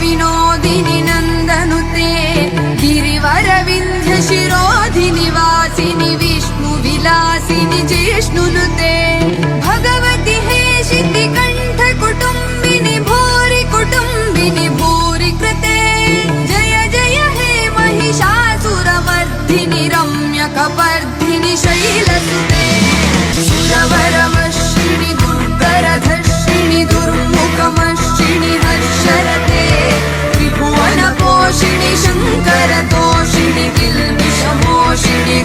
विनोदिनि नन्दनुते गिरिवरविन्ध्य शिरोधिनि वासिनि विष्णुविलासिनि जिष्णुनुते भगवति हेशिति कण्ठ कुटुम्बिनि भूरि कुटुम्बिनि भूरि कृते जय जय हे महिषासुरमर्दिनि रम्यकपर्दिनि शैलसुते सुरवरवर्षिणि दुर्धरधर्षिणि दुर्मुखमर्षिणि हर्षरते त्रिभुवनपोषिणि शङ्करतोषिणि किल्बिषमोषिणि